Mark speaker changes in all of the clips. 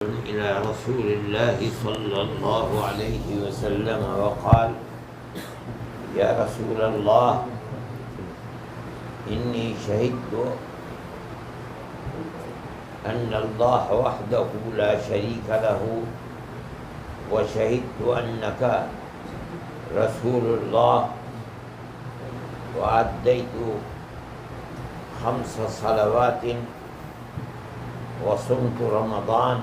Speaker 1: إلى رسول الله صلى الله عليه وسلم وقال: يا رسول الله، إني شهدت أن الله وحده لا شريك له، وشهدت أنك رسول الله، وأديت 5 صلوات، وصمت رمضان،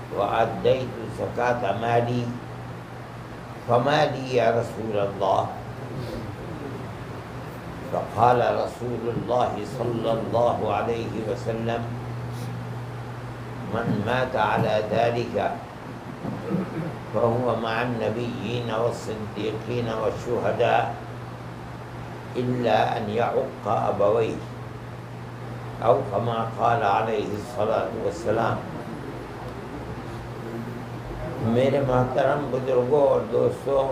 Speaker 1: وأديت زكاة مالي، فما لي يا رسول الله؟ فقال رسول الله صلى الله عليه وسلم: من مات على ذلك فهو مع النبيين والصديقين والشهداء إلا أن يعق أبويه، أو كما قال عليه الصلاة والسلام۔ میرے محترم بزرگوں اور دوستوں،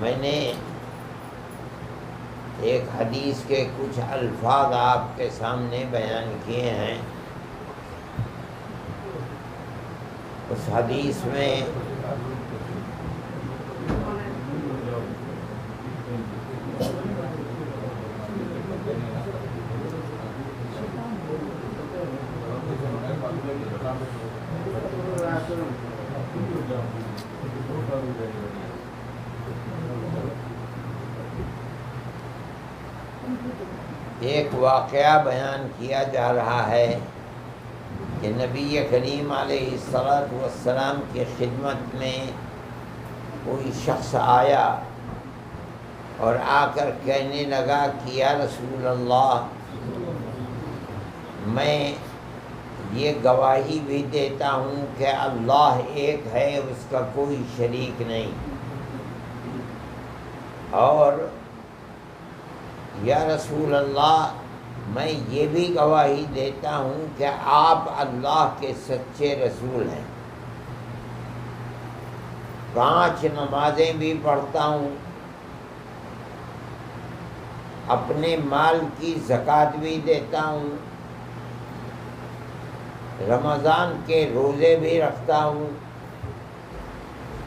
Speaker 1: میں نے ایک حدیث کے کچھ الفاظ آپ کے سامنے بیان کیے ہیں۔ اس حدیث میں ایک واقعہ بیان کیا جا رہا ہے کہ نبی کریم علیہ السلام کی خدمت میں کوئی شخص آیا اور آ کر کہنے لگا کہ یا رسول اللہ، میں یہ گواہی بھی دیتا ہوں کہ اللہ ایک ہے، اس کا کوئی شریک نہیں، اور یا رسول اللہ، میں یہ بھی گواہی دیتا ہوں کہ آپ اللہ کے سچے رسول ہیں، 5 نمازیں بھی پڑھتا ہوں، اپنے مال کی زکوٰۃ بھی دیتا ہوں، رمضان کے روزے بھی رکھتا ہوں۔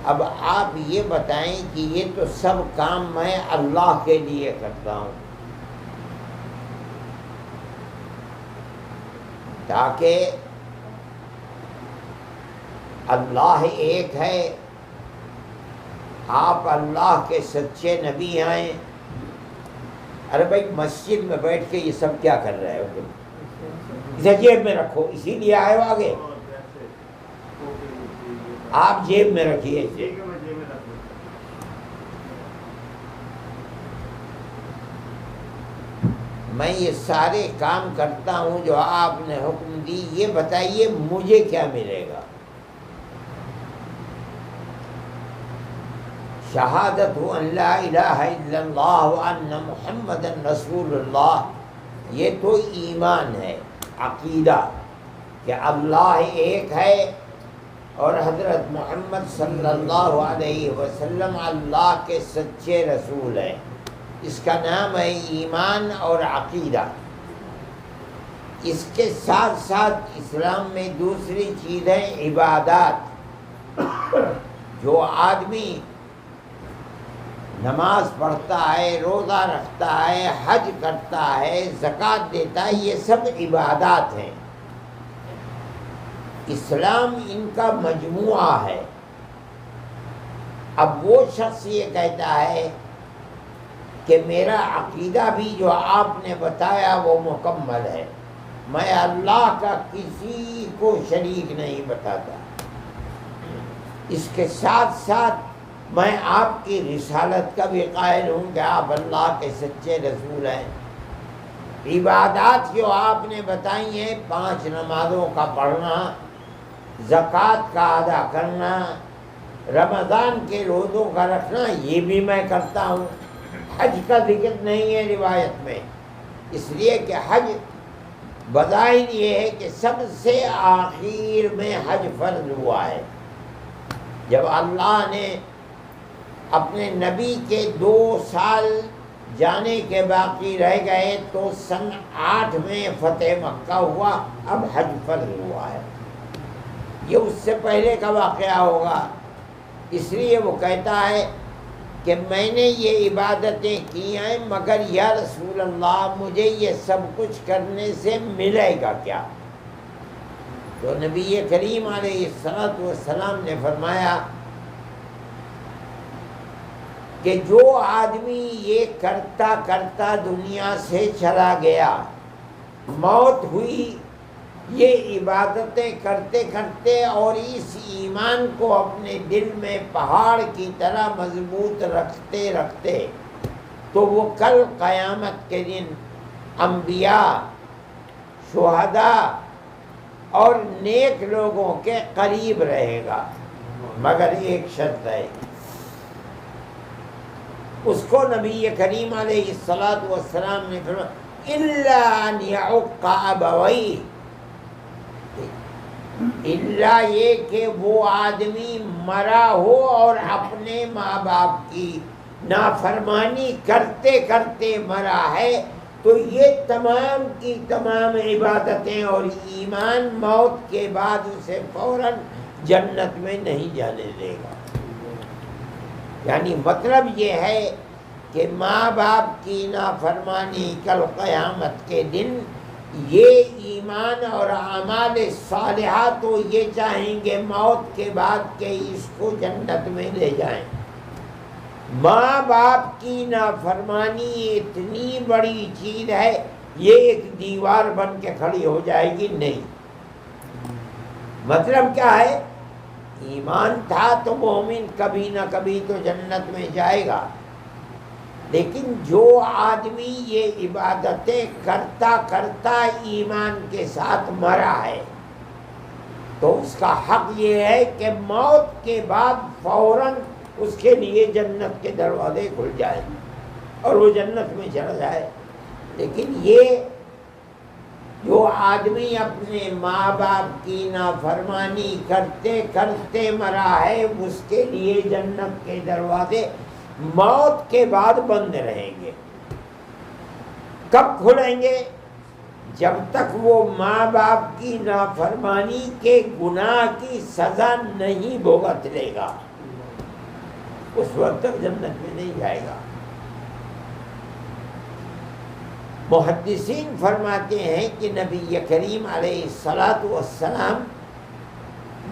Speaker 1: اب آپ یہ بتائیں کہ یہ تو سب کام میں اللہ کے لیے کرتا ہوں، تاکہ اللہ ایک ہے، آپ اللہ کے سچے نبی ہیں۔ ارے بھائی، مسجد میں بیٹھ کے یہ سب کیا کر رہے ہو تم؟ اسے جیب میں رکھو، اسی لیے آئے ہو آگے، آپ جیب میں رکھیے اسے۔ میں یہ سارے کام کرتا ہوں جو آپ نے حکم دی، یہ بتائیے مجھے کیا ملے گا؟ شہادت ان لا الہ الا اللہ وان محمد رسول اللہ، یہ تو ایمان ہے، عقیدہ کہ اللہ ایک ہے اور حضرت محمد صلی اللہ علیہ وسلم اللہ کے سچے رسول ہیں۔ اس کا نام ہے ایمان اور عقیدہ۔ اس کے ساتھ ساتھ اسلام میں دوسری چیز ہے عبادات۔ جو آدمی نماز پڑھتا ہے، روزہ رکھتا ہے، حج کرتا ہے، زکوٰۃ دیتا ہے، یہ سب عبادات ہیں۔ اسلام ان کا مجموعہ ہے۔ اب وہ شخص یہ کہتا ہے کہ میرا عقیدہ بھی جو آپ نے بتایا وہ مکمل ہے، میں اللہ کا کسی کو شریک نہیں بتاتا، اس کے ساتھ ساتھ میں آپ کی رسالت کا بھی قائل ہوں کہ آپ اللہ کے سچے رسول ہیں۔ عبادات جو آپ نے بتائی ہیں، 5 نمازوں کا پڑھنا، زکوٰۃ کا ادا کرنا، رمضان کے روزوں کا رکھنا، یہ بھی میں کرتا ہوں۔ حج کا ذکر نہیں ہے روایت میں، اس لیے کہ حج بظاہر یہ ہے کہ سب سے آخر میں حج فرض ہوا ہے، جب اللہ نے اپنے نبی کے 2 سال جانے کے باقی رہ گئے تو سن 8 میں فتح مکہ ہوا، اب حج فرض ہوا ہے، یہ اس سے پہلے کا واقعہ ہوگا۔ اس لیے وہ کہتا ہے کہ میں نے یہ عبادتیں کی ہیں، مگر یا رسول اللہ مجھے یہ سب کچھ کرنے سے ملے گا کیا؟ تو نبی کریم علیہ السلام نے فرمایا کہ جو آدمی یہ کرتا کرتا دنیا سے چلا گیا، موت ہوئی یہ عبادتیں کرتے کرتے اور اس ایمان کو اپنے دل میں پہاڑ کی طرح مضبوط رکھتے رکھتے، تو وہ کل قیامت کے دن انبیاء، شہداء اور نیک لوگوں کے قریب رہے گا، مگر ایک شرط ہے، اس کو نبی کریم علیہ السلام نے فرمایا الا ان يعق ابویہ، الا یہ کہ وہ آدمی مرا ہو اور اپنے ماں باپ کی نافرمانی کرتے کرتے مرا ہے، تو یہ تمام کی تمام عبادتیں اور ایمان موت کے بعد اسے فوراً جنت میں نہیں جانے دے گا۔ یعنی مطلب یہ ہے کہ ماں باپ کی نافرمانی کل قیامت کے دن، یہ ایمان اور اعمال صالحہ تو یہ چاہیں گے موت کے بعد کہ اس کو جنت میں لے جائیں۔ ماں باپ کی نافرمانی اتنی بڑی چیز ہے، یہ ایک دیوار بن کے کھڑی ہو جائے گی نہیں۔ مطلب کیا ہے؟ ایمان تھا تو مومن کبھی نہ کبھی تو جنت میں جائے گا، لیکن جو آدمی یہ عبادتیں کرتا کرتا ایمان کے ساتھ مرا ہے، تو اس کا حق یہ ہے کہ موت کے بعد فوراً اس کے لیے جنت کے دروازے کھل جائیں اور وہ جنت میں چلا جائے۔ لیکن یہ جو آدمی اپنے ماں باپ کی نافرمانی کرتے کرتے مرا ہے، اس کے لیے جنت کے دروازے موت کے بعد بند رہیں گے۔ کب کھلیں گے؟ جب تک وہ ماں باپ کی نافرمانی کے گناہ کی سزا نہیں بھگت لے گا، اس وقت تک جنت میں نہیں جائے گا۔ محدثین فرماتے ہیں کہ نبی کریم علیہ السلام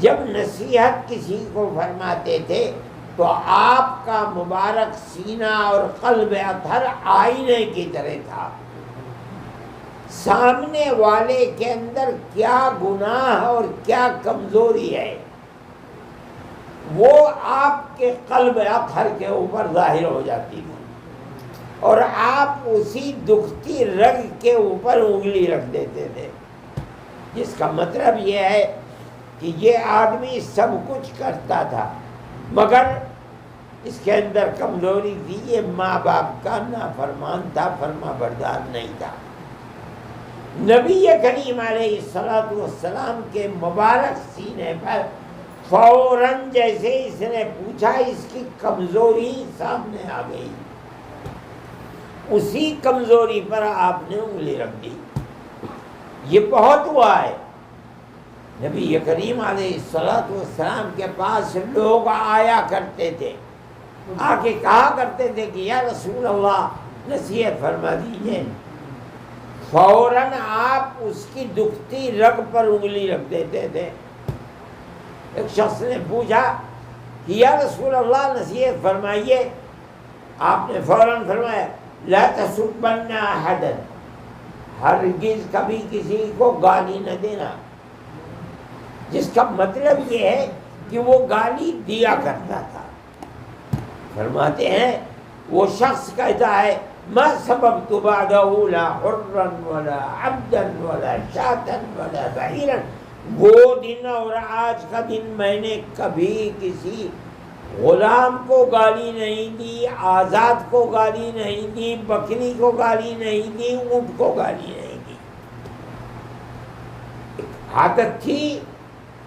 Speaker 1: جب نصیحت کسی کو فرماتے تھے تو آپ کا مبارک سینہ اور قلب اطہر آئینے کی طرح تھا، سامنے والے کے اندر کیا گناہ اور کیا کمزوری ہے وہ آپ کے قلب اطہر کے اوپر ظاہر ہو جاتی تھی، اور آپ اسی دکھتی رگ کے اوپر انگلی رکھ دیتے تھے، جس کا مطلب یہ ہے کہ یہ آدمی سب کچھ کرتا تھا مگر اس کے اندر کمزوری تھی، یہ ماں باپ کا نافرمان تھا، فرما بردار نہیں تھا۔ نبی کریم علیہ السلام کے مبارک سینے پر فوراً جیسے اس نے پوچھا، اس کی کمزوری سامنے آ گئی، اسی کمزوری پر آپ نے انگلی رکھ دی۔ یہ بہت ہوا ہے۔ نبی کریم علیہ السلام کے پاس لوگ آیا کرتے تھے، آ کے کہا کرتے تھے کہ یا رسول اللہ نصیحت فرما دیجئے، فوراً آپ اس کی دکھتی رگ پر انگلی رکھ دیتے تھے۔ ایک شخص نے پوچھا کہ یا رسول اللہ نصیحت فرمائیے، آپ نے فوراً فرمایا لا تسبن احدا، ہرگز کبھی کسی کو گالی نہ دینا، جس کا مطلب یہ ہے کہ وہ گالی دیا کرتا تھا۔ فرماتے ہیں وہ شخص کہتا ہے ما سببت بعدہ لا حرا ولا عبدا ولا شاتا ولا بعیرا، وہ دن اور آج کا دن میں نے کبھی کسی غلام کو گالی نہیں دی، آزاد کو گالی نہیں دی، بکری کو گالی نہیں دی، اونٹ کو گالی نہیں دی۔ ایک عادت تھی،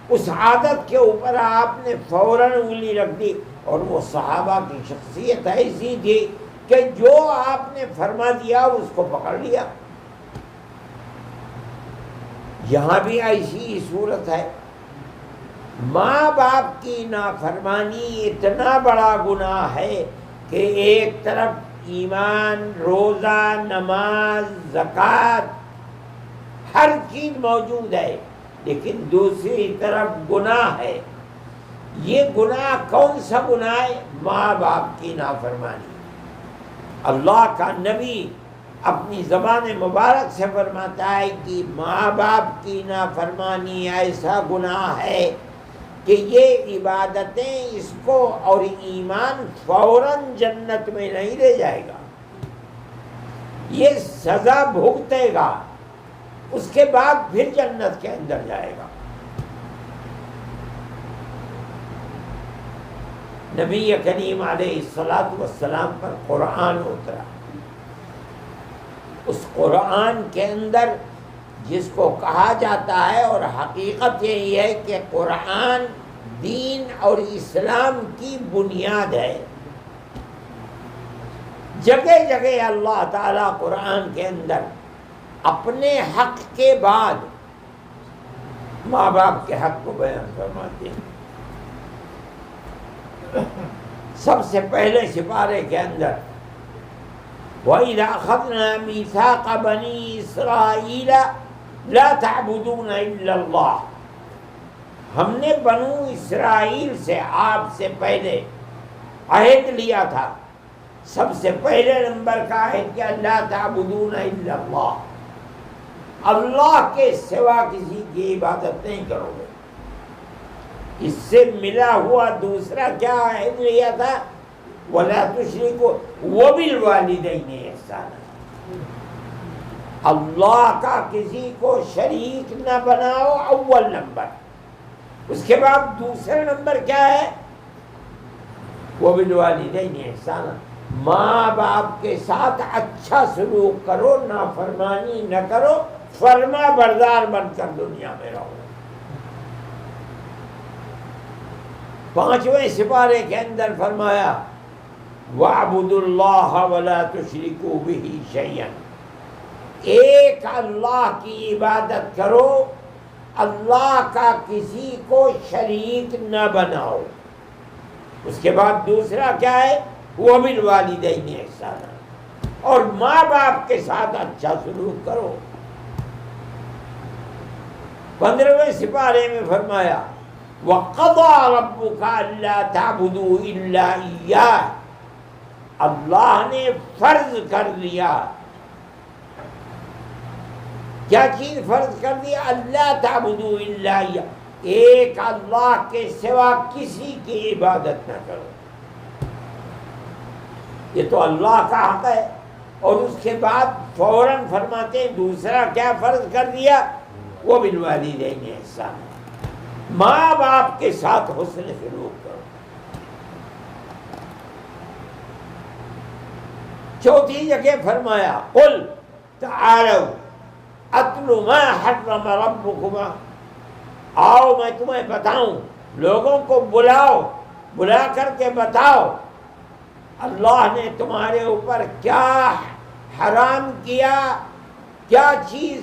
Speaker 1: اس عادت کے اوپر آپ نے فوراً انگلی رکھ دی، اور وہ صحابہ کی شخصیت ایسی تھی کہ جو آپ نے فرما دیا اس کو پکڑ لیا۔ یہاں بھی ایسی صورت ہے، ماں باپ کی نافرمانی اتنا بڑا گناہ ہے کہ ایک طرف ایمان، روزہ، نماز، زکوٰۃ ہر چیز موجود ہے، لیکن دوسری طرف گناہ ہے۔ یہ گناہ کون سا گناہ ہے؟ ماں باپ کی نافرمانی۔ اللہ کا نبی اپنی زبان مبارک سے فرماتا ہے کہ ماں باپ کی نافرمانی ایسا گناہ ہے کہ یہ عبادتیں اس کو اور ایمان فوراً جنت میں نہیں لے جائے گا، یہ سزا بھگتے گا، اس کے بعد پھر جنت کے اندر جائے گا۔ نبی کریم علیہ الصلاۃ والسلام پر قرآن اترا، اس قرآن کے اندر جس کو کہا جاتا ہے، اور حقیقت یہی ہے کہ قرآن دین اور اسلام کی بنیاد ہے۔ جگہ جگہ اللہ تعالیٰ قرآن کے اندر اپنے حق کے بعد ماں باپ کے حق کو بیان فرماتے ہیں۔ سب سے پہلے سپارے کے اندر وَإِذَا أَخَذْنَا مِيثَاقَ بَنِي إِسْرَائِيلَ لَا تَعْبُدُونَ إِلَّا اللَّهَ، ہم نے بنو اسرائیل سے آپ سے پہلے عہد لیا تھا، سب سے پہلے نمبر کا عہد کیا؟ لَا تَعْبُدُونَ إِلَّا اللَّهَ، اللہ کے سوا کسی کی عبادت نہیں کرو گے۔ اس سے ملا ہوا دوسرا کیا عہد لیا تھا؟ وَلَا تُشْرِكُوا وَبِالْوَالِدَيْنِ إِحْسَانًا، اللہ کا کسی کو شریک نہ بناؤ، اول نمبر۔ اس کے بعد دوسرا نمبر کیا ہے؟ وَبِالْوَالِدَيْنِ إِحْسَانًا، ماں باپ کے ساتھ اچھا سلوک کرو، نافرمانی نہ کرو، فرما بردار بن کر دنیا میں رہو۔ 5ویں سپارے کے اندر فرمایا وَاعْبُدُوا اللَّهَ وَلَا تُشْرِكُوا بِهِ شَيْئًا، ایک اللہ کی عبادت کرو، اللہ کا کسی کو شریک نہ بناؤ۔ اس کے بعد دوسرا کیا ہے؟ وَبِالْوَالِدَيْنِ إِحْسَانًا، اور ماں باپ کے ساتھ اچھا سلوک کرو۔ 15ویں سپارے میں فرمایا وَقَضَىٰ رَبُّكَ أَلَّا تَعْبُدُوا إِلَّا إِيَّاهُ، اللہ نے فرض کر دیا، کیا چیز فرض کر دیا؟ اللہ تعبدوا الا اياه، ایک اللہ کے سوا کسی کی عبادت نہ کرو۔ یہ تو اللہ کا حق ہے، اور اس کے بعد فوراً فرماتے ہیں دوسرا کیا فرض کر دیا؟ وَبِالْوَالِدَيْنِ إِحْسَانًا، ماں باپ کے ساتھ حسن سلوک کرو۔ چوتھی جگہ فرمایا قُلْ تَعَالَوْا أَتْلُ مَا حَرَّمَ رَبُّكُمْ، آؤ میں تمہیں بتاؤں، لوگوں کو بلاؤ، بلا کر کے بتاؤ اللہ نے تمہارے اوپر کیا حرام کیا، کیا چیز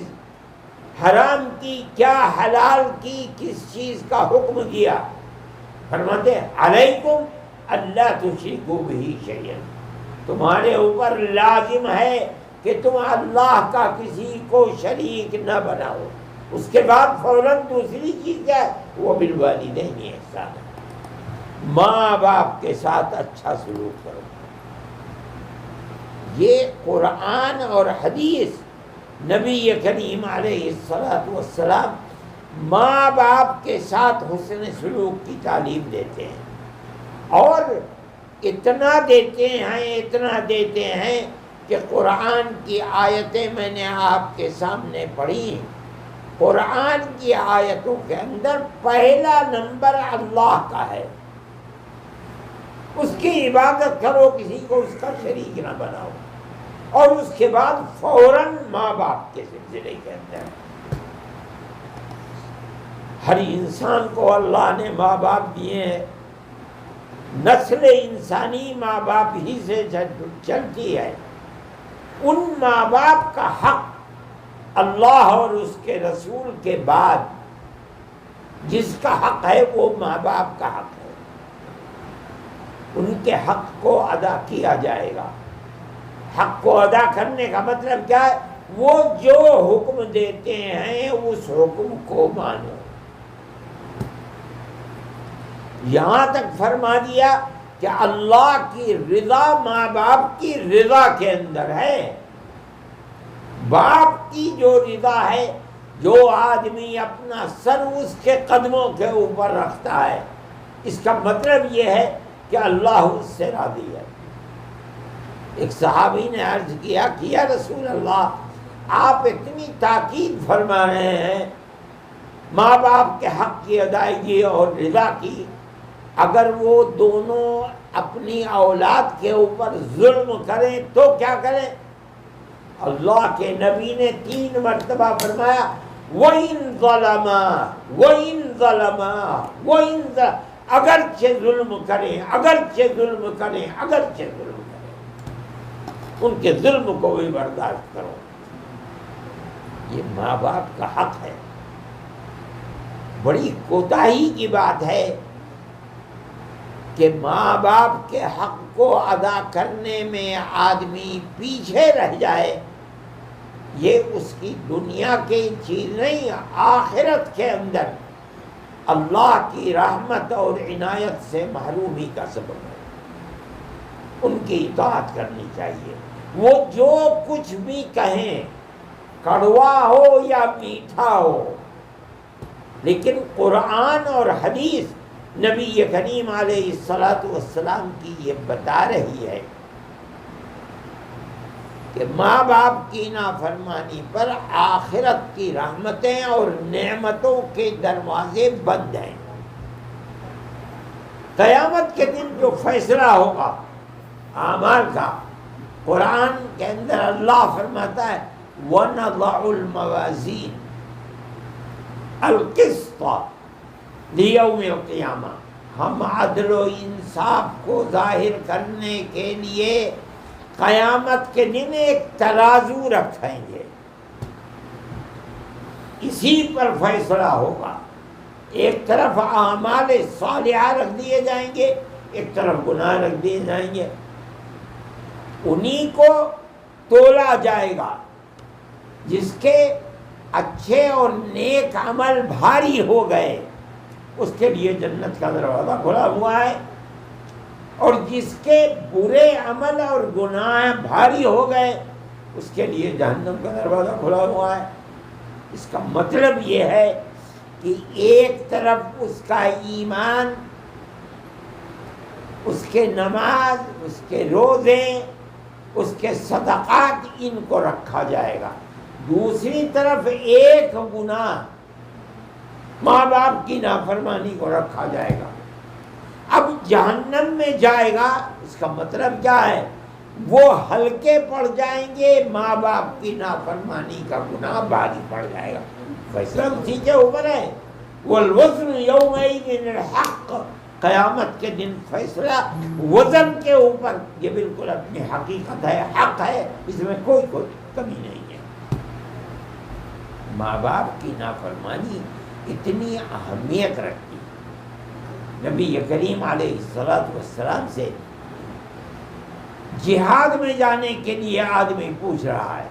Speaker 1: حرام کی، کیا حلال کی، کس چیز کا حکم کیا۔ فرماتے علیکم اللہ تشرکوا بہ شیئا، تمہارے اوپر لازم ہے کہ تم اللہ کا کسی کو شریک نہ بناؤ۔ اس کے بعد فوراً دوسری چیز کیا ہے؟ وَبِالْوَالِدَيْنِ إِحْسَانًا، ماں باپ کے ساتھ اچھا سلوک کرو۔ یہ قرآن اور حدیث نبی کریم علیہ السلام ماں باپ کے ساتھ حسن سلوک کی تعلیم دیتے ہیں، اور اتنا دیتے ہیں کہ قرآن کی آیتیں میں نے آپ کے سامنے پڑھی، قرآن کی آیتوں کے اندر پہلا نمبر اللہ کا ہے، اس کی عبادت کرو، کسی کو اس کا شریک نہ بناؤ، اور اس کے بعد فوراً ماں باپ کے سلسلے کے اندر ہر انسان کو اللہ نے ماں باپ دیے ہیں، نسل انسانی ماں باپ ہی سے چلتی ہے. ان ماں باپ کا حق اللہ اور اس کے رسول کے بعد جس کا حق ہے وہ ماں باپ کا حق ہے. ان کے حق کو ادا کیا جائے گا. حق کو ادا کرنے کا مطلب کیا ہے؟ وہ جو حکم دیتے ہیں اس حکم کو مانو. یہاں تک فرما دیا کہ اللہ کی رضا ماں باپ کی رضا کے اندر ہے. باپ کی جو رضا ہے، جو آدمی اپنا سر اس کے قدموں کے اوپر رکھتا ہے، اس کا مطلب یہ ہے کہ اللہ اس سے راضی ہے. ایک صحابی نے عرض کیا کہ یا رسول اللہ، آپ اتنی تاکید فرما رہے ہیں ماں باپ کے حق کی ادائیگی اور رضا کی، اگر وہ دونوں اپنی اولاد کے اوپر ظلم کریں تو کیا کریں؟ اللہ کے نبی نے 3 مرتبہ فرمایا وَإِن ظَلَمَا وَإِن ظَلَمَا وَإِن ظَلَمَا، اگرچہ ظلم کریں، اگرچہ ظلم کریں، اگرچہ ظلم کریں، ان کے ظلم کو بھی برداشت کرو. یہ ماں باپ کا حق ہے. بڑی کوتاہی کی بات ہے کہ ماں باپ کے حق کو ادا کرنے میں آدمی پیچھے رہ جائے. یہ اس کی دنیا کی چیز نہیں، آخرت کے اندر اللہ کی رحمت اور عنایت سے محرومی کا سبب ہے. ان کی اطاعت کرنی چاہیے. وہ جو کچھ بھی کہیں، کڑوا ہو یا میٹھا ہو، لیکن قرآن اور حدیث نبی کریم علیہ الصلاۃ والسلام کی یہ بتا رہی ہے کہ ماں باپ کی نافرمانی پر آخرت کی رحمتیں اور نعمتوں کے دروازے بند ہیں. قیامت کے دن جو فیصلہ ہوگا اعمال کا، قرآن کے اندر اللہ فرماتا ہے وَنَضَعُ الْمَوَازِينَ الْقِسْطَ لِيَوْمِ الْقِيَامَةِ، ہم عدل و انصاف کو ظاہر کرنے کے لیے قیامت کے دن ایک ترازو رکھیں گے. اسی پر فیصلہ ہوگا. ایک طرف اعمال صالحہ رکھ دیے جائیں گے، ایک طرف گناہ رکھ دیے جائیں گے. انہی کو تولا جائے گا. جس کے اچھے اور نیک عمل بھاری ہو گئے اس کے لیے جنت کا دروازہ کھلا ہوا ہے، اور جس کے برے عمل اور گناہ بھاری ہو گئے اس کے لیے جہنم کا دروازہ کھلا ہوا ہے. اس کا مطلب یہ ہے کہ ایک طرف اس کا ایمان، اس کے نماز، اس کے روزے، اس کے صدقات، ان کو رکھا جائے گا. دوسری طرف ایک گناہ، ماں باپ کی نافرمانی کو رکھا جائے گا. اب جہنم میں جائے گا، اس کا مطلب کیا ہے؟ وہ ہلکے پڑ جائیں گے، ماں باپ کی نافرمانی کا گناہ بھاری پڑ جائے گا. فیصلہ اسی کے اوپر ہے. والوزن یومئذ الحق، قیامت کے دن فیصلہ وزن کے اوپر. یہ بالکل اپنی حقیقت ہے، حق ہے، اس میں کوئی کمی نہیں ہے. ماں باپ کی نافرمانی اتنی اہمیت رکھتی. نبی کریم علیہ الصلاۃ والسلام سے جہاد میں جانے کے لیے آدمی پوچھ رہا ہے.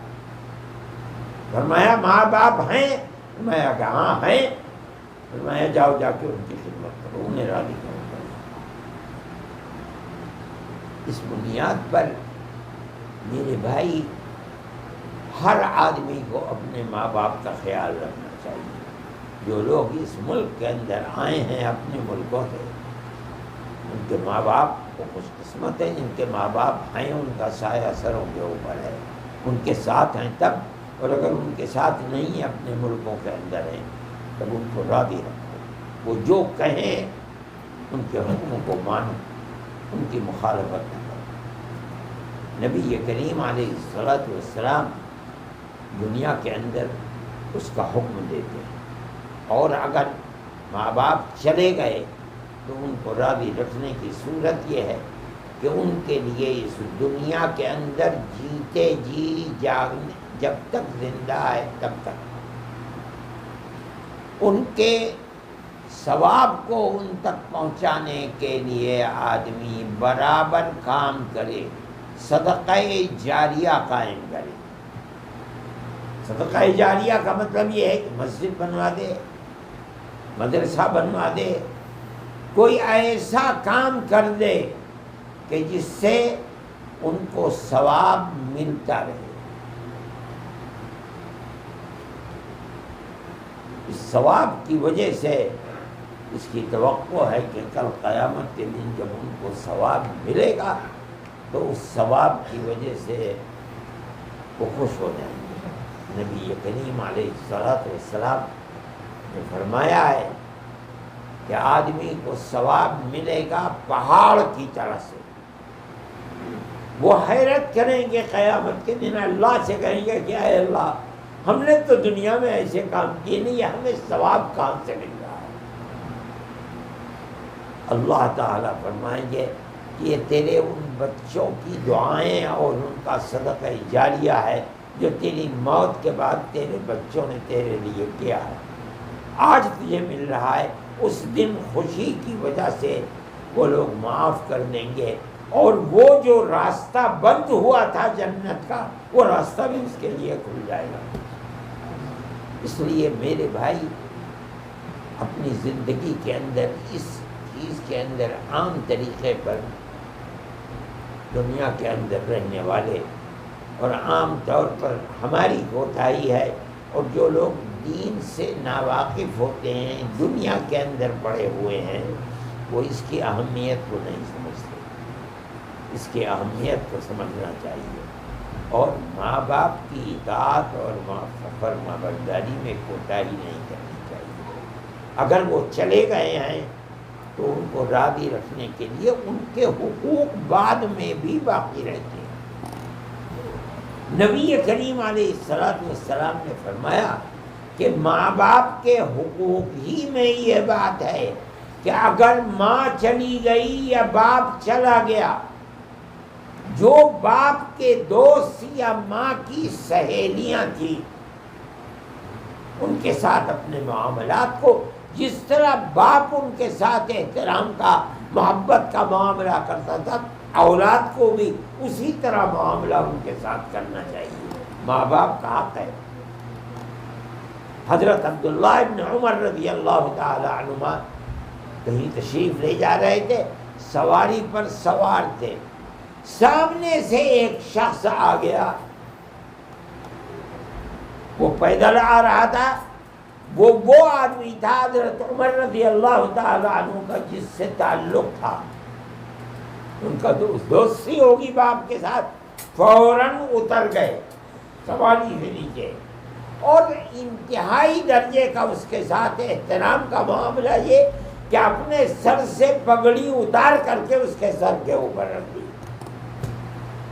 Speaker 1: فرمایا ماں باپ ہیں؟ فرمایا کہ ہاں ہیں. فرمایا جاؤ جا کے ان کی خدمت کرو، انہیں راضی کرو. اس بنیاد پر میرے بھائی، ہر آدمی کو اپنے ماں باپ کا خیال رکھنا چاہیے. جو لوگ اس ملک کے اندر آئے ہیں اپنے ملکوں سے، ان کے ماں باپ کو خوش قسمت ہے. جن کے ماں باپ ہیں ان کا سایہ سروں کے اوپر ہے، ان کے ساتھ ہیں تب. اور اگر ان کے ساتھ نہیں ہیں، اپنے ملکوں کے اندر ہیں، تب ان کو راضی رکھو. وہ جو کہیں ان کے حکموں کو مانو، ان کی مخالفت نہ کرو. نبی کریم علیہ الصلاۃ والسلام دنیا کے اندر اس کا حکم دیتے ہیں. اور اگر ماں باپ چلے گئے تو ان کو راضی رکھنے کی صورت یہ ہے کہ ان کے لیے اس دنیا کے اندر جیتے جی جاگنے جب تک زندہ ہے تب تک ان کے ثواب کو ان تک پہنچانے کے لیے آدمی برابر کام کرے، صدقہ جاریہ قائم کرے۔ صدقہ جاریہ کا مطلب یہ ہے کہ مسجد بنوا دے، مدرسہ بنوا دے، کوئی ایسا کام کر دے کہ جس سے ان کو ثواب ملتا رہے۔ اس ثواب کی وجہ سے اس کی توقع ہے کہ کل قیامت کے دن جب ان کو ثواب ملے گا تو اس ثواب کی وجہ سے وہ خوش ہو جائیں گے۔ نبی کریم علیہ السلام نے فرمایا ہے کہ آدمی کو ثواب ملے گا پہاڑ کی طرح سے۔ وہ حیرت کریں گے قیامت کے دن، اللہ سے کہیں گے کہ اے اللہ، ہم نے تو دنیا میں ایسے کام کیے نہیں، ہمیں ثواب کہاں سے مل رہا ہے؟ اللہ تعالیٰ فرمائیں گے کہ یہ تیرے ان بچوں کی دعائیں اور ان کا صدقہ جاریہ ہے جو تیری موت کے بعد تیرے بچوں نے تیرے لیے کیا ہے، آج تجھے مل رہا ہے۔ اس دن خوشی کی وجہ سے وہ لوگ معاف کر دیں گے، اور وہ جو راستہ بند ہوا تھا جنت کا، وہ راستہ بھی اس کے لیے کھل جائے گا۔ اس لیے میرے بھائی، اپنی زندگی کے اندر اس چیز کے اندر عام طریقے پر دنیا کے اندر رہنے والے، اور عام طور پر ہماری کوتاہی ہے، اور جو لوگ دین سے ناواقف ہوتے ہیں، دنیا کے اندر پڑے ہوئے ہیں، وہ اس کی اہمیت کو نہیں سمجھتے۔ اس کی اہمیت کو سمجھنا چاہیے، اور ماں باپ کی اطاعت اور فرما برداری میں کوتاہی نہیں کرنی چاہیے۔ اگر وہ چلے گئے ہیں تو ان کو راضی رکھنے کے لیے ان کے حقوق بعد میں بھی باقی رہتے ہیں۔ نبی کریم علیہ السلام نے فرمایا کہ ماں باپ کے حقوق ہی میں یہ بات ہے کہ اگر ماں چلی گئی یا باپ چلا گیا، جو باپ کے دوست یا ماں کی سہیلیاں تھیں، ان کے ساتھ اپنے معاملات کو جس طرح باپ ان کے ساتھ احترام کا، محبت کا معاملہ کرتا تھا، اولاد کو بھی اسی طرح معاملہ ان کے ساتھ کرنا چاہیے۔ ماں باپ کا حق ہے۔ حضرت عبداللہ ابن عمر رضی اللہ تعالی عنہما کہیں تشریف لے جا رہے تھے، سواری پر سوار تھے، سامنے سے ایک شخص آ گیا، وہ پیدل آ رہا تھا، وہ آدمی تھا حضرت عمر رضی اللہ تعالی عنہ کا جس سے تعلق تھا، ان کا دوستی ہوگی باپ کے ساتھ۔ فوراً اتر گئے سواری سے نیچے، اور انتہائی درجے کا اس کے ساتھ احترام کا معاملہ یہ کہ اپنے سر سے پگڑی اتار کر کے اس کے سر کے اوپر رکھ دی۔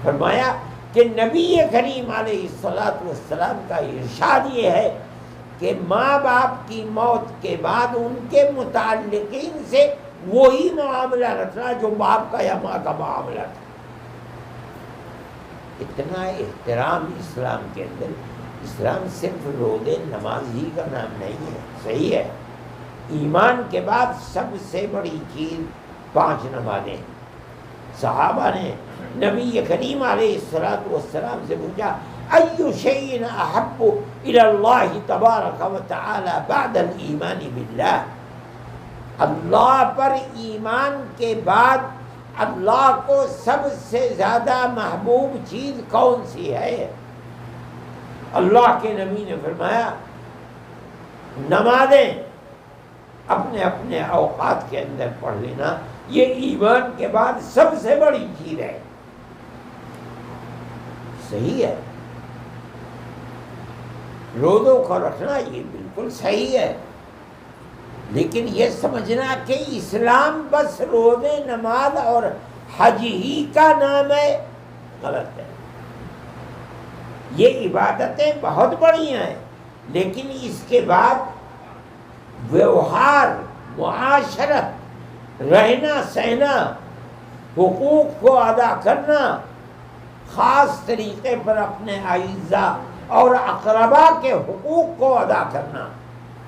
Speaker 1: فرمایا کہ نبی کریم علیہ السلام کا ارشاد یہ ہے کہ ماں باپ کی موت کے بعد ان کے متعلقین سے وہی معاملہ رکھنا جو باپ کا یا ماں کا معاملہ تھا۔ اتنا احترام اسلام کے اندر۔ اسلام صرف روزے نماز ہی کا نام نہیں ہے، صحیح ہے، ایمان کے بعد سب سے بڑی چیز 5 نمازیں۔ صحابہ نے نبی کریم علیہ السلام سے پوچھا، ای شیء احب الی اللہ تبارک و تعالی بعد الایمان باللہ، اللہ پر ایمان کے بعد اللہ کو سب سے زیادہ محبوب چیز کون سی ہے؟ اللہ کے نبی نے فرمایا، نمازیں اپنے اپنے اوقات کے اندر پڑھ لینا، یہ ایمان کے بعد سب سے بڑی چیز ہے۔ صحیح ہے، روزوں کو رکھنا یہ بالکل صحیح ہے، لیکن یہ سمجھنا کہ اسلام بس روزے، نماز اور حج ہی کا نام ہے، غلط ہے۔ یہ عبادتیں بہت بڑی ہیں، لیکن اس کے بعد ویوہار، معاشرت، رہنا سہنا، حقوق کو ادا کرنا، خاص طریقے پر اپنے اعزاء اور اقربا کے حقوق کو ادا کرنا،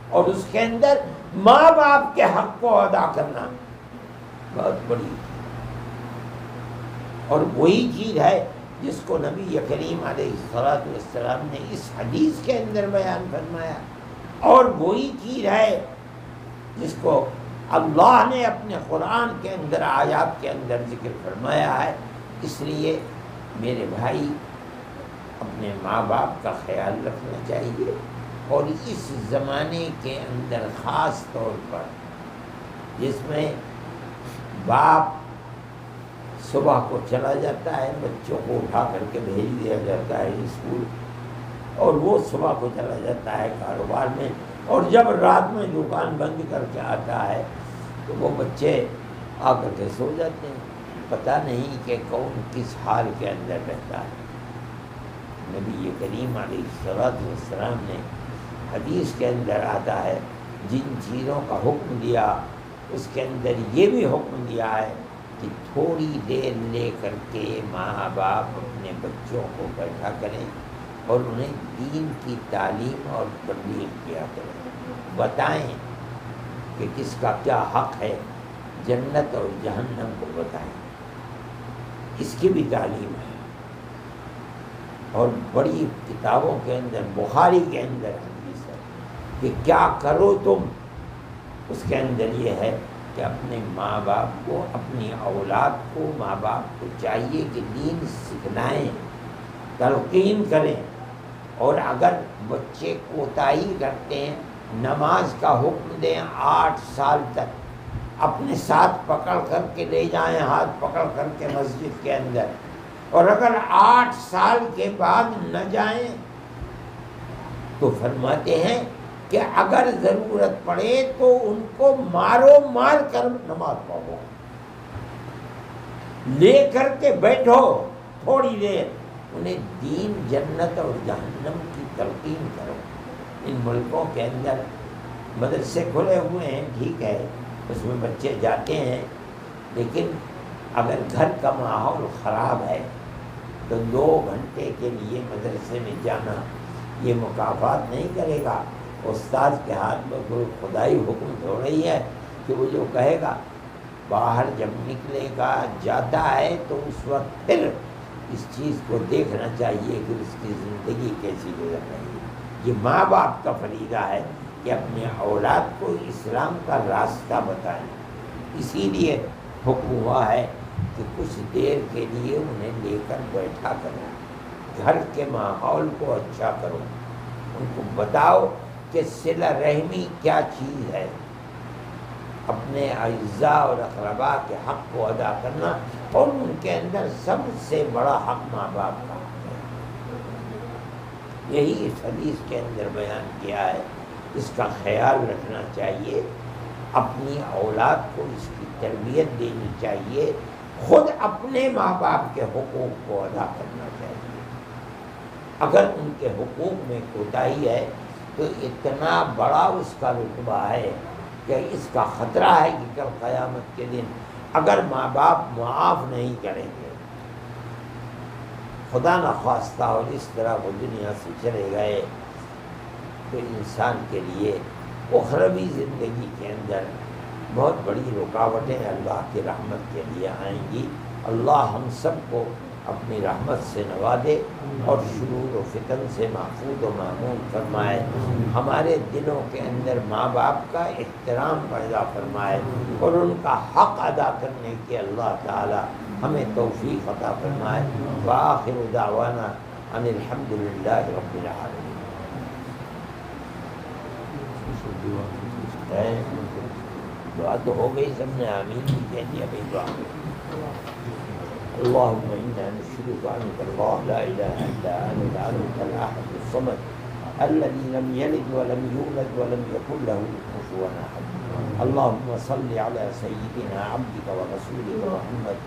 Speaker 1: اور اس کے اندر ماں باپ کے حق کو ادا کرنا بہت بڑی، اور وہی چیز ہے جس کو نبی کریم علیہ الصلوۃ والسلام نے اس حدیث کے اندر بیان فرمایا، اور وہی چیز ہے جس کو اللہ نے اپنے قرآن کے اندر آیات کے اندر ذکر فرمایا ہے۔ اس لیے میرے بھائی اپنے ماں باپ کا خیال رکھنا چاہیے، اور اس زمانے کے اندر خاص طور پر جس میں باپ صبح کو چلا جاتا ہے، بچوں کو اٹھا کر کے بھیج دیا جاتا ہے اسکول، اور وہ صبح کو چلا جاتا ہے کاروبار میں، اور جب رات میں دکان بند کر کے آتا ہے تو وہ بچے آ کر کے سو جاتے ہیں، پتہ نہیں کہ کون کس حال کے اندر رہتا ہے۔ نبی کریم علیہ الصلوۃ والسلام نے حدیث کے اندر آتا ہے جن چیزوں کا حکم دیا اس کے اندر یہ بھی حکم دیا ہے کہ تھوڑی دیر لے کر کے ماں باپ اپنے بچوں کو بیٹھا کریں اور انہیں دین کی تعلیم اور تبلیغ کیا کریں، بتائیں کہ کس کا کیا حق ہے، جنت اور جہنم کو بتائیں، اس کی بھی تعلیم ہے۔ اور بڑی کتابوں کے اندر، بخاری کے اندر حدیث ہے کہ کیا کرو تم، اس کے اندر یہ ہے کہ اپنے ماں باپ کو، اپنی اولاد کو، ماں باپ کو چاہیے کہ دین سکھلائیں، تلقین کریں، اور اگر بچے کوتاہی کرتے ہیں نماز کا حکم دیں 8 سال تک، اپنے ساتھ پکڑ کر کے لے جائیں، ہاتھ پکڑ کر کے مسجد کے اندر، اور اگر 8 سال کے بعد نہ جائیں تو فرماتے ہیں کہ اگر ضرورت پڑے تو ان کو مارو، مار کر نماز پڑھو، لے کر کے بیٹھو تھوڑی دیر، انہیں دین، جنت اور جہنم کی تلقین کرو۔ ان ملکوں کے اندر مدرسے کھلے ہوئے ہیں، ٹھیک ہے، اس میں بچے جاتے ہیں، لیکن اگر گھر کا ماحول خراب ہے تو 2 گھنٹے کے لیے مدرسے میں جانا یہ مکافات نہیں کرے گا۔ استاد کے ہاتھ میں کوئی خدائی حکم ہو رہی ہے کہ وہ جو کہے گا، باہر جب نکلے گا، جاتا ہے تو اس وقت پھر اس چیز کو دیکھنا چاہیے کہ اس کی زندگی کیسی گزر رہی ہے۔ یہ ماں باپ کا فریضہ ہے کہ اپنے اولاد کو اسلام کا راستہ بتائیں۔ اسی لیے حکم ہوا ہے کہ کچھ دیر کے لیے انہیں لے کر بیٹھا کرو، گھر کے ماحول کو اچھا کرو، ان کو بتاؤ کہ صلہ رحمی کیا چیز ہے، اپنے اعزاء اور اقربا کے حق کو ادا کرنا، اور ان کے اندر سب سے بڑا حق ماں باپ کا حق ہے۔ یہی اس حدیث کے اندر بیان کیا ہے، اس کا خیال رکھنا چاہیے، اپنی اولاد کو اس کی تربیت دینی چاہیے، خود اپنے ماں باپ کے حقوق کو ادا کرنا چاہیے۔ اگر ان کے حقوق میں کوتاہی ہے تو اتنا بڑا اس کا رتبہ ہے کہ اس کا خطرہ ہے کہ کل قیامت کے دن اگر ماں باپ معاف نہیں کریں گے، خدا نخواستہ، اور اس طرح وہ دنیا سے چلے گئے، تو انسان کے لیے اخروی زندگی کے اندر بہت بڑی رکاوٹیں اللہ کی رحمت کے لیے آئیں گی۔ اللہ ہم سب کو اپنی رحمت سے نوازے اور شرور و فتن سے محفوظ و معمون فرمائے، ہمارے دلوں کے اندر ماں باپ کا احترام پیدا فرمائے، اور ان کا حق ادا کرنے کی اللہ تعالی ہمیں توفیق عطا فرمائے۔ وآخر دعوانا ان الحمد للہ رب العالمین۔ دعا تو ہو گئی، سب نے آمین بھی کہہ دیا، بھائی دعا اللهم إنا نشهدك أنك الله لا إله إلا أنت الأحد الصمد الذي لم يلد ولم يولد ولم يكن له كفوا أحد۔ اللهم صل على سيدنا عبدك ورسولك محمد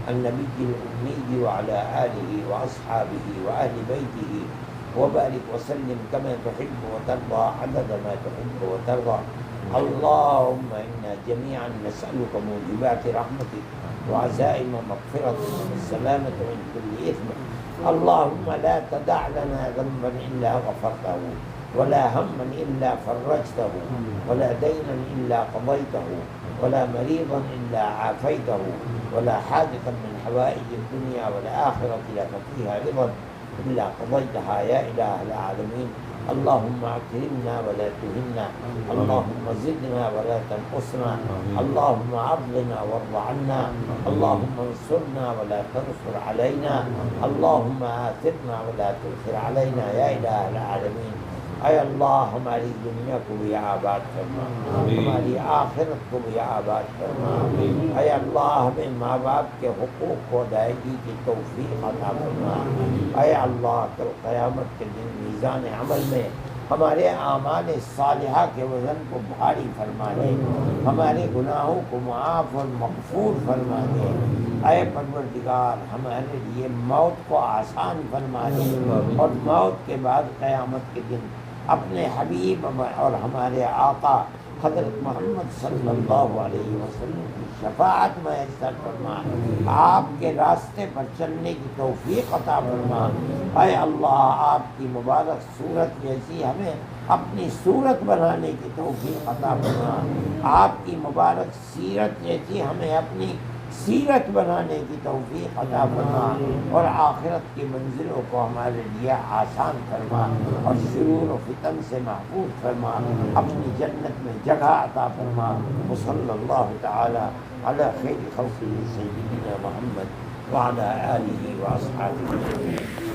Speaker 1: النبي الأمي وعلى آله وأصحابه وأهل بيته وبارك وسلم كما تحب وترضى عدد ما تحب وترضى اللهم إنا جميعا نسألك موجبات رحمتك وعزائم مغفرتك والسلامة من كل إثم. اللهم لا تدع لنا ذنبا إلا غفرته ولا هما إلا فرجته ولا دينا إلا قضيته ولا مريضا إلا عافيته ولا حاجة من حوائج الدنيا والآخرة لك فيها رضا إلا قضيتها يا إله العالمين. اللهم أكرمنا ولا تهنا، اللهم زدنا ولا تنقصنا، اللهم أرضنا وارض عنا، اللهم انصرنا ولا تنصر علينا، اللهم آثرنا ولا تؤثر علينا يا إله العالمین۔ اے اللہ ہماری دنیا کو بھی آباد فرما، ہماری آخرت کو بھی آباد فرما۔ اے اللہ ہمیں ماں باپ کے حقوق کو ادائیگی کی توفیق عطا فرما۔ اے اللہ کل قیامت کے دن میزان عمل میں ہمارے اعمال صالحہ کے وزن کو بھاری فرما دے، ہمارے گناہوں کو معاف اور مغفور فرما دے۔ اے پروردگار ہمارے لیے موت کو آسان فرما دے، اور موت کے بعد قیامت کے دن اپنے حبیب اور ہمارے آقا حضرت محمد صلی اللہ علیہ وسلم کی شفاعت میسر فرما، آپ کے راستے پر چلنے کی توفیق عطا فرما۔ اے اللہ آپ کی مبارک صورت جیسی ہمیں اپنی صورت بنانے کی توفیق عطا فرما، آپ کی مبارک سیرت جیسی ہمیں اپنی سیرت بنانے کی توفیق عطا فرما، اور آخرت کی منزلوں کو ہمارے لیے آسان فرما، اور شرور و فتن سے محفوظ فرما، اپنی جنت میں جگہ عطا فرما۔ وصلی اللہ تعالی علی خیر خلقہ سیدنا محمد وعلی آلہ واصحابہ۔